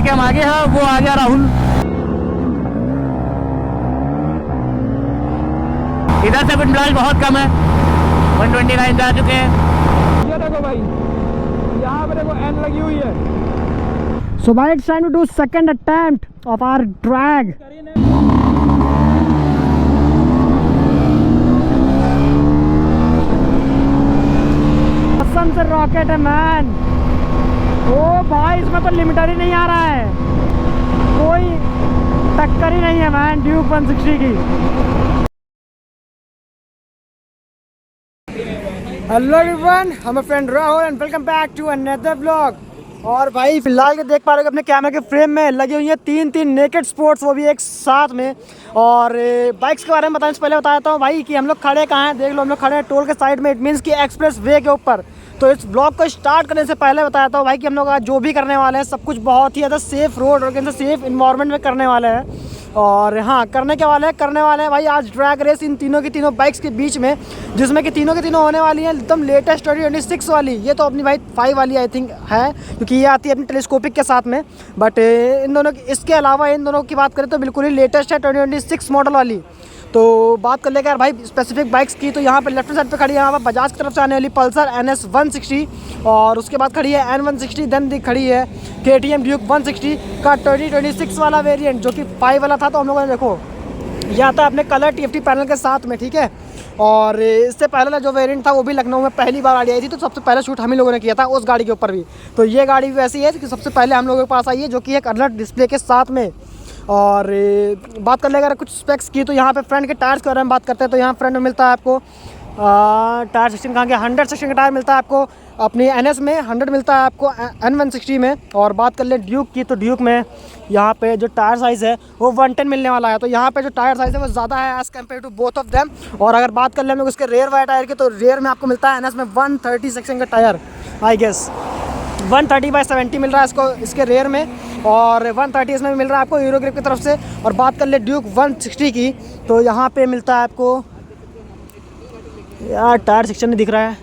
लेके हम आगे हैं, वो आ गया राहुल। इधर से मिनट बहुत कम है, 129 जा चुके हैं। ये देखो भाई, यहाँ पे देखो एन लगी हुई है। So by it's time to do second attempt of our drag. कसम से रॉकेट है मैन। ओ भाई इसमें तो लिमिटर ही नहीं आ रहा है, कोई टक्कर ही नहीं है मैन ड्यूक 160 की। Hello everyone, I'm a friend Rahul and welcome back to another vlog. और भाई फिलहाल के देख पा रहे हो अपने कैमरे के फ्रेम में लगी हुई है तीन नेकेड स्पोर्ट्स, वो भी एक साथ में। और बाइक्स के बारे में बताने से पहले बताता हूँ भाई कि हम लोग खड़े कहाँ हैं। देख लो हम लोग खड़े हैं टोल के साइड में, इट मीन्स कि एक्सप्रेस वे के ऊपर। तो इस ब्लॉग को स्टार्ट करने से पहले बताता हूँ भाई कि हम लोग आज जो भी करने वाले हैं सब कुछ बहुत ही ज़्यादा सेफ रोड और सेफ इन्वायरमेंट में करने वाले हैं। और हाँ, करने वाले हैं भाई आज ड्रैग रेस इन तीनों की तीनों बाइक्स के बीच में, जिसमें कि तीनों की तीनों होने वाली हैं एकदम लेटेस्ट 2026 वाली। ये तो अपनी भाई 5 वाली आई थिंक है, क्योंकि ये आती है अपनी टेलीस्कोपिक के साथ में। बट इन दोनों की, इसके अलावा इन दोनों की बात करें तो बिल्कुल ही लेटेस्ट है 2026 मॉडल वाली। तो बात कर लेकर भाई स्पेसिफिक बाइक्स की, तो यहाँ पे लेफ्ट साइड पे खड़ी है यहाँ पर बजाज की तरफ से आने वाली पल्सर NS 160, और उसके बाद खड़ी है N160, देन खड़ी है KTM ड्यूक 160 का 2026 वाला वेरिएंट, जो कि 5 वाला था। तो हम लोगों ने देखो ये आता है अपने कलर TFT पैनल के साथ में, ठीक है। और इससे पहले जो वेरिएंट था वो भी लखनऊ में पहली बार गाड़ी आई थी, तो सबसे पहले शूट हम ही लोगों ने किया था उस गाड़ी के ऊपर भी। तो ये गाड़ी भी वैसी है कि सबसे पहले हम लोगों के पास आई है, जो कि एक अलर्ट डिस्प्ले के साथ में। और बात कर ले अगर कुछ स्पेक्स की, तो यहाँ पे फ्रंट के टायर्स के बारे में बात करते हैं। तो यहाँ फ्रंट में मिलता है आपको टायर सेक्शन कहाँ के 100 सेक्शन का टायर मिलता है आपको अपनी NS में, 100 मिलता है आपको N160 में। और बात कर ले ड्यूक की, तो ड्यूक में यहाँ पे जो टायर साइज़ है वो 110 मिलने वाला है। तो यहाँ पे जो टायर साइज़ है वो ज़्यादा है as compared to both of them. और अगर बात कर ले हम लोग उसके रेयर वाले टायर की, तो रेयर में आपको मिलता है NS में 130 सेक्शन का टायर, आई गेस 130/70 मिल रहा है इसको, इसके रेयर में। और 130 इसमें मिल रहा है आपको हीरो ग्रिप की तरफ से। और बात कर ले ड्यूक 160 की, तो यहाँ पे मिलता है आपको, यार टायर सेक्शन नहीं दिख रहा है,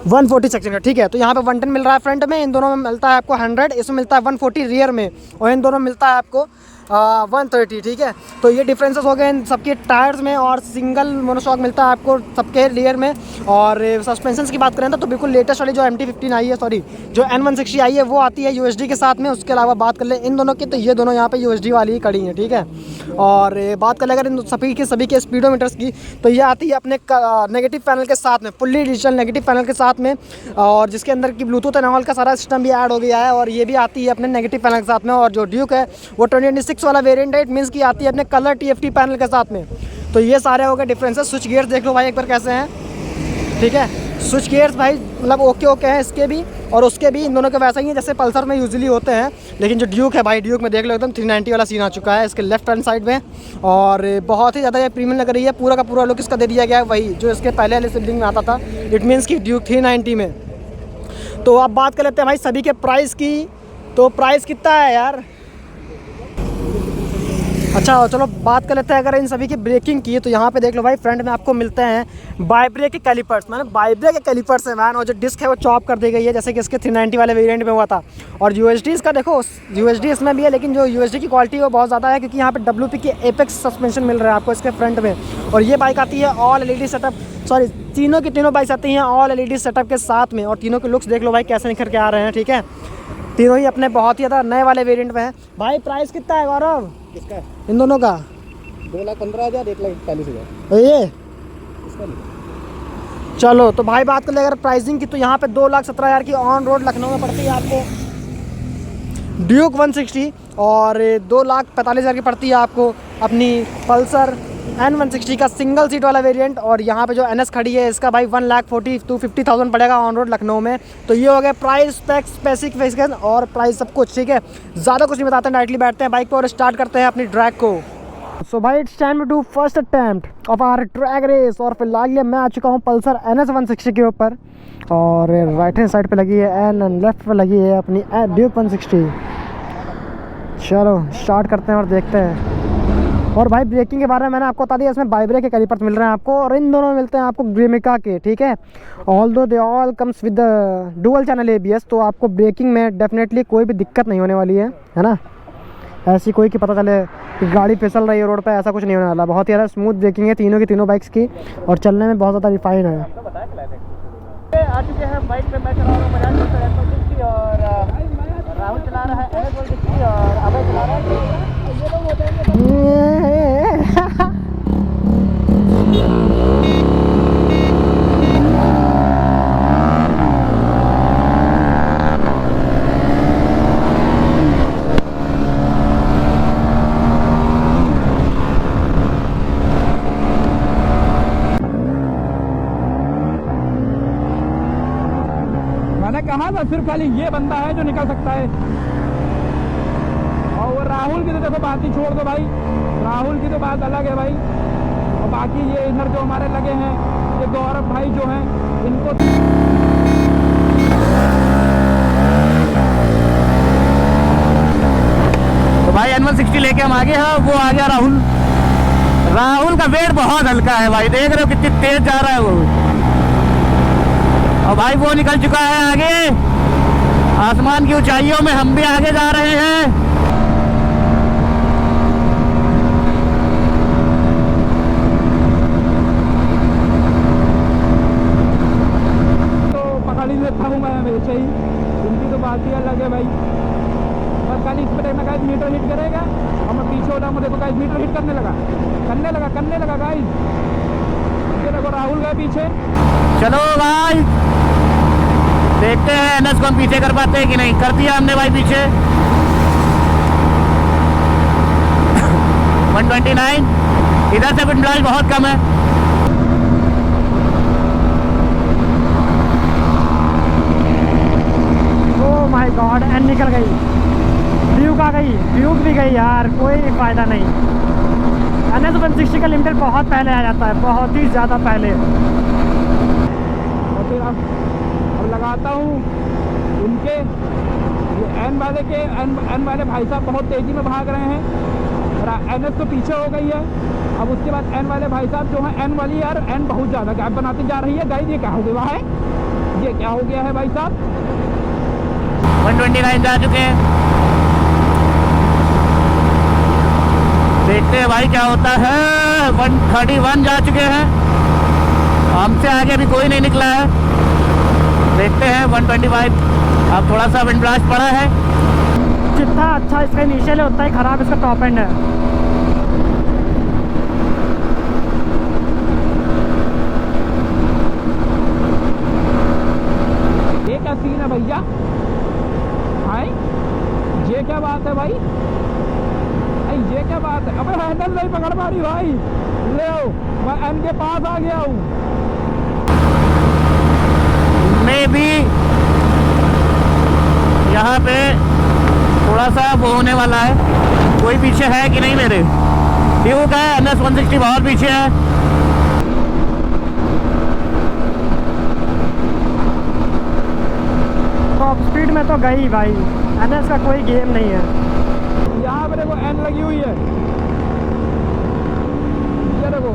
140 सेक्शन का, ठीक है। तो यहाँ पे 110 मिल रहा है फ्रंट में, इन दोनों में मिलता है आपको 100, इसमें मिलता है 140 रियर में, और इन दोनों में मिलता है आपको 130, ठीक है। तो ये डिफरेंसेस हो गए इन सबके टायर्स में। और सिंगल मोनोशॉक मिलता है आपको सबके रियर में। और सस्पेंशन की बात करें तो बिल्कुल लेटेस्ट वाली जो MT-15 आई है, सॉरी जो N160 आई है, वो आती है USD के साथ में। उसके अलावा बात कर ले इन दोनों की, तो ये दोनों यहाँ पे USD वाली ही खड़ी हैं, ठीक है। और बात कर ले अगर इन सभी के स्पीडोमीटर्स की, तो ये आती है अपने नेगेटिव पैनल के साथ में, फुल्ली डिजिटल नेगेटिव पैनल के साथ में, और जिसके अंदर की ब्लूटूथ एंड ऑल का सारा सिस्टम भी ऐड हो गया है। और ये भी आती है अपने नेगेटिव पैनल के साथ में। और जो ड्यूक है वो 2026 वाला वेरिएंट है, इट मीन्स की आती है अपने कलर TFT पैनल के साथ में। तो ये सारे हो गए डिफरेंसेस। स्विच गियर्स देख लो भाई एक बार कैसे हैं, ठीक है। स्विच गियर्स भाई मतलब ओके हैं इसके भी और उसके भी, इन दोनों के वैसा ही है जैसे पल्सर में यूजुअली होते हैं। लेकिन जो ड्यूक है भाई, ड्यूक में देख लो एकदम 390 वाला सीन आ चुका है इसके लेफ्ट हैंड साइड में। और बहुत ही ज़्यादा ये प्रीमियम लग रही है, पूरा का पूरा लुक इसका दे दिया गया है वही जो इसके पहले वाले सिबलिंग में आता था, इट मीन्स की ड्यूक 390 में। तो अब बात कर लेते हैं भाई सभी के प्राइस की। तो प्राइस कितना है यार, अच्छा चलो बात कर लेते हैं अगर इन सभी की ब्रेकिंग की। तो यहाँ पे देख लो भाई फ्रंट में आपको मिलते हैं बाइब्रेक के कैलिपर्स, मैंने बाइब्रेक के कैलिपर्स है मैन। और जो डिस्क है वो चॉप कर दी गई है, जैसे कि इसके 390 वाले वेरिएंट में हुआ था। और USD इसका देखो, USD इसमें भी है, लेकिन जो USD की क्वालिटी वो बहुत ज़्यादा है, क्योंकि यहाँ पे WP की एपेक्स सस्पेंशन मिल रहा है आपको इसके फ्रंट में। और ये बाइक आती है ऑल LED सेटअप, सॉरी तीनों की तीनों बाइक्स आती हैं ऑल LED सेटअप के साथ में। और तीनों के लुक्स देख लो भाई कैसे निखर के आ रहे हैं, ठीक है। तीनों ही अपने बहुत ही ज़्यादा नए वाले वेरिएंट में है। भाई प्राइस कितना है गौरव किसका? इन दोनों का 2,15,000, 1,41,000 ये। चलो तो भाई बात कर ले अगर प्राइसिंग की, तो यहाँ पे 2,17,000 की ऑन रोड लखनऊ में पड़ती है आपको ड्यूक 160, और 2,45,000 की पड़ती है आपको अपनी पल्सर N160 का सिंगल सीट वाला वेरिएंट। और यहाँ पे जो NS खड़ी है इसका भाई 1,40,000 पड़ेगा ऑन रोड लखनऊ में। तो ये हो गया प्राइस, स्पेसिफिकेशन और प्राइस सब कुछ, ठीक है। ज़्यादा कुछ नहीं बताते हैं, डायरेक्टली बैठते हैं बाइक पर और स्टार्ट करते हैं अपनी ड्रैग को। सो भाई it's time to do first attempt of our drag race. और फिलहाल ये मैं आ चुका हूँ पल्सर NS 160 के ऊपर, और राइट हैंड साइड पे लगी है N एंड लेफ्ट पे लगी है अपनी ड्यूक 160। चलो स्टार्ट करते हैं और देखते हैं। और भाई ब्रेकिंग के बारे में मैंने आपको बता दिया, इसमें बाई ब्रेक के कैलिपर्स मिल रहे हैं आपको, और इन दोनों में मिलते हैं आपको ग्रिमिका के, ठीक है। ऑल दो they all comes with the dual channel ABS, तो आपको ब्रेकिंग में डेफिनेटली कोई भी दिक्कत नहीं होने वाली है ना। ऐसी कोई कि पता चले कि गाड़ी फिसल रही है रोड पे, ऐसा कुछ नहीं होने वाला। बहुत ही ज़्यादा स्मूथ ब्रेकिंग है तीनों की तीनों बाइक्स की, और चलने में बहुत ज़्यादा रिफाइन है। आ चुके हैं बाइक पे, मैं चला रहा हूँ बजाज पल्सर F160 और राहुल चला रहा है NS 160 और अभय चला रहा है मैंने कहा था सिर्फ खाली ये बंदा है जो निकल सकता है। और वो राहुल की तो देखो बात ही छोड़ दो भाई, राहुल की तो बात अलग है भाई। और बाकी ये इधर जो हमारे लगे हैं ये गौरव भाई जो हैं इनको तो भाई N160 लेके हम आगे हैं। वो आ गया राहुल। राहुल का वेट बहुत हल्का है भाई, देख रहे हो कितनी तेज जा रहा है वो। और भाई वो निकल चुका है आगे, आसमान की ऊंचाइयों में हम भी आगे जा रहे हैं। तो पकड़ ही लेता हूँ मैं हमेशा ही, उनकी तो बात ही अलग है भाई। बस खाली इस पे गाइस मीटर हिट करेगा और मैं पीछे हो जाऊँगा। देखो गाइस मीटर हिट करने लगा गाइस। ये देखो राहुल गए पीछे। चलो भाई देखते हैं NS को हम पीछे कर पाते हैं कि नहीं। कर दिया हमने भाई पीछे 129। इधर से विंड बहुत कम है। ओह माय गॉड, एन निकल गई, ड्यूक आ गई, ड्यूक भी गई यार, कोई फायदा नहीं। NS 160 का लिमिटेड बहुत पहले आ जाता है, बहुत ही ज़्यादा पहले। और फिर अब लगाता हूँ उनके एन वाले भाई साहब बहुत तेज़ी में भाग रहे हैं और NS तो पीछे हो गई है। अब उसके बाद एन वाले भाई साहब जो हैं एन वाली यार एन बहुत ज़्यादा गैप बनाती जा रही है गाइस। ये क्या हो गया है, ये क्या हो गया है भाई साहब। 129 जा चुके हैं, देखते हैं भाई क्या होता है। 131 जा चुके हैं, हमसे आगे भी कोई नहीं निकला है। देखते हैं 125। अब थोड़ा सा विंड ब्लास्ट पड़ा है। जितना अच्छा इसका इनिशियल है उतना ही ख़राब इसका टॉप एंड है। ये क्या सीन है भैया, हाय ये क्या बात है भाई, ये क्या बात है। अबे हैंडल नहीं पकड़ पा रही भाई, ले आओ मैं एन के पास आ गया हूँ। में भी यहाँ पे थोड़ा सा वो होने वाला है। कोई पीछे है कि नहीं मेरे? ड्यूक है, NS 160 बहुत पीछे है। टॉप स्पीड में तो गई भाई, NS का कोई गेम नहीं है। यहाँ पे देखो एन लगी हुई है, ये देखो।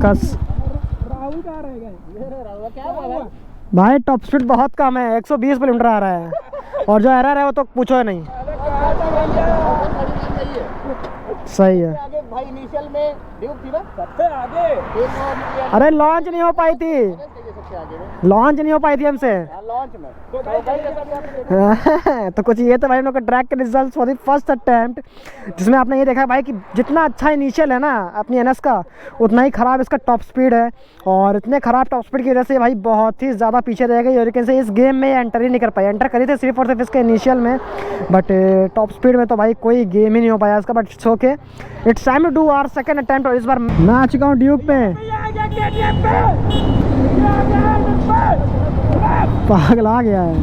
राहुल कहाँ रह गए भाई? टॉप स्पीड बहुत कम है, 120 किलोमीटर आ रहा है, और जो एरर है वो तो पूछो नहीं। सही है। आगे भाई इनिशियल में ड्यूक थी ना सबसे आगे, अरे लॉन्च नहीं हो पाई थी, लॉन्च नहीं हो पाई थी हमसे। लॉन्च में तो कुछ ये तो भाई हम लोग का ट्रैक के result for the first attempt, जिसमें आपने ये देखा भाई कि जितना अच्छा इनिशियल है ना अपनी एनएस का, उतना ही ख़राब इसका टॉप स्पीड है। और इतने ख़राब टॉप स्पीड की वजह से भाई बहुत ही ज़्यादा पीछे रह गई, और कैसे इस गेम में एंटर ही नहीं कर पाई। एंटर करी थे सिर्फ और सिर्फ इसके इनिशियल में, बट टॉप स्पीड में तो भाई कोई गेम ही नहीं हो पाया इसका। But it's okay, it's time to do our second attempt. और इस बार मैं आ चुका हूँ ड्यूक पे। पागल आ गया है।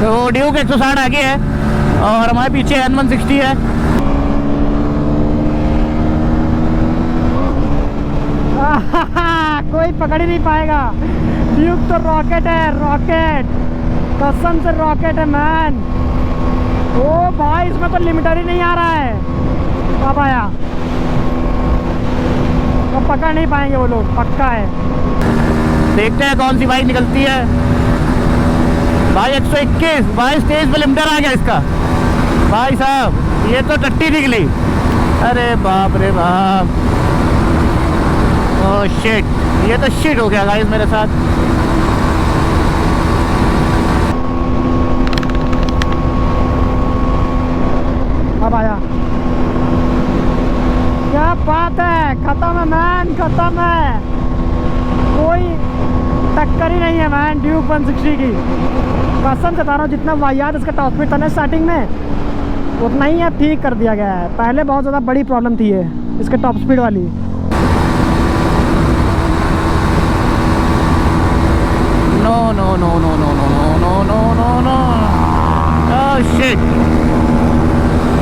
तो ड्यूक 160 आगे है और हमारे पीछे N160 है। कोई पकड़ ही नहीं पाएगा। ड्यूक तो रॉकेट है, रॉकेट, कसम से रॉकेट है मैन। ओ भाई इसमें तो लिमिटर ही नहीं आ रहा है। अब आया, तो पकड़ नहीं पाएंगे वो लोग, पक्का है। देखते हैं कौन सी बाइक निकलती है। भाई 121 भाई स्टेज पे लिमिटर आ गया इसका। भाई साहब ये तो टट्टी निकली। अरे बाप रे बाप, ओह शिट, ये तो शिट हो गया गाइस मेरे साथ। अब आया, क्या बात है, खत्म है मैन, खत्म है। कोई टक्कर ही नहीं है मैन ड्यूक 160 की। कसम से बता रहा हूँ, जितना वाहियात इसका टॉप स्पीड था ना स्टार्टिंग में, उतना ही अब ठीक कर दिया गया है। पहले बहुत ज़्यादा बड़ी प्रॉब्लम थी ये इसके टॉप स्पीड वाली। No no no no no no no no no no, oh shit.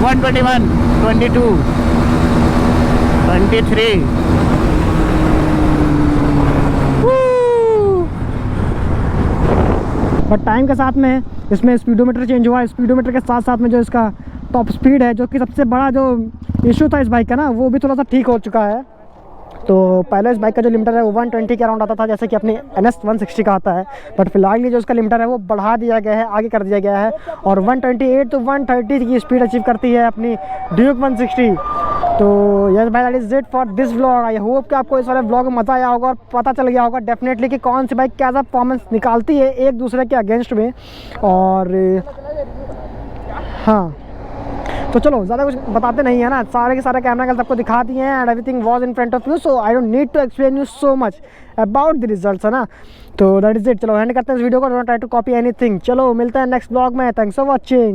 121, 22, 23। But time के साथ में इसमें स्पीडोमीटर चेंज हुआ। स्पीडोमीटर के साथ साथ में जो इसका टॉप स्पीड है, जो कि सबसे बड़ा जो इशू था इस बाइक का ना, वो भी थोड़ा सा ठीक हो चुका है। तो पहले इस बाइक का जो लिमिटर है वो 120 के अराउंड आता था, जैसे कि अपनी NS 160 का आता है। बट फिलहाल ये जो इसका लिमिटर है वो बढ़ा दिया गया है, आगे कर दिया गया है, और 128 तो 130 की स्पीड अचीव करती है अपनी ड्यूक 160। तो यस भाई, that is it for this vlog. I hope कि आपको इस वाले व्लॉग में मज़ा आया होगा और पता चल गया होगा डेफिनेटली कि कौन सी बाइक क्या परफॉर्मेंस निकालती है एक दूसरे के अगेंस्ट में। और हाँ, तो चलो ज़्यादा कुछ बताते नहीं है ना, सारे के सारे कैमरा का सबको दिखा दिए हैं, and everything was in front of you, so I don't need to explain you so much about the results, है ना। तो दैट इज़ इट। चलो एंड करते हैं इस वीडियो को, don't try to copy anything. चलो मिलते हैं नेक्स्ट ब्लॉग में। Thanks for watching.